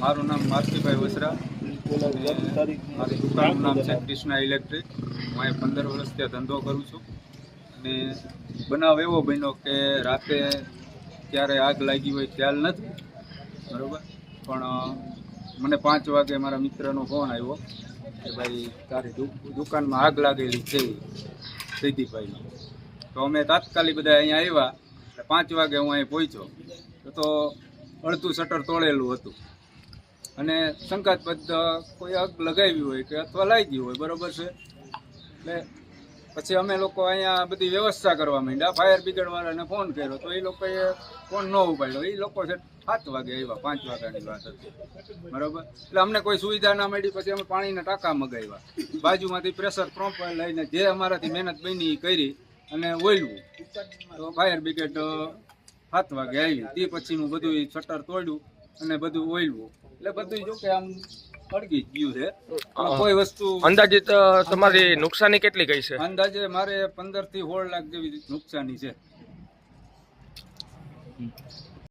મારું નામ મારુતિભાઈ વસરા. મારી દુકાનનું નામ છે કૃષ્ણા ઇલેક્ટ્રિક. હું અહીં 15 વર્ષથી ધંધો કરું છું. અને બનાવ એવો બન્યો કે રાતે ક્યારે આગ લાગી હોય ખ્યાલ નથી, બરાબર. પણ મને 5 વાગે મારા મિત્રનો ફોન આવ્યો કે ભાઈ તારી દુકાનમાં આગ લાગેલી છે સૈદીભાઈનો. તો અમે તાત્કાલિક બધા અહીંયા આવ્યા. 5 વાગે હું અહીં પહોંચ્યો તો અડધું શટર તોડેલું હતું અને શંકાસ્પદ કોઈ આગ લગાવી હોય કે અથવા લાગી હોય, બરાબર છે. એટલે પછી અમે લોકો અહીંયા બધી વ્યવસ્થા કરવા માંડ્યા. ફાયર બ્રિગેડવાળાને ફોન કર્યો તો એ લોકોએ ફોન ન ઉપાડ્યો. એ લોકો છે 7 વાગે આવ્યા, 5 વાગ્યાની વાત હતી, બરાબર. એટલે અમને કોઈ સુવિધા ના મળી. પછી અમે પાણીના ટાંકા મગાવ્યા, બાજુમાંથી પ્રેશર પંપ લઈને જે અમારાથી મહેનત બની એ કરી અને ઓઈલવું. તો ફાયર બ્રિગેડ 7 વાગે આવી. તે પછીનું બધું શટર તોડ્યું અને બધું ઓઈલવું. એટલે બધું જો કે આમ અડગી ગયું છે. કોઈ વસ્તુ અંદાજિત તમારી નુકસાની કેટલી ગઈ છે? અંદાજે મારે 15 થી 16 લાખ જેવી નુકસાની છે.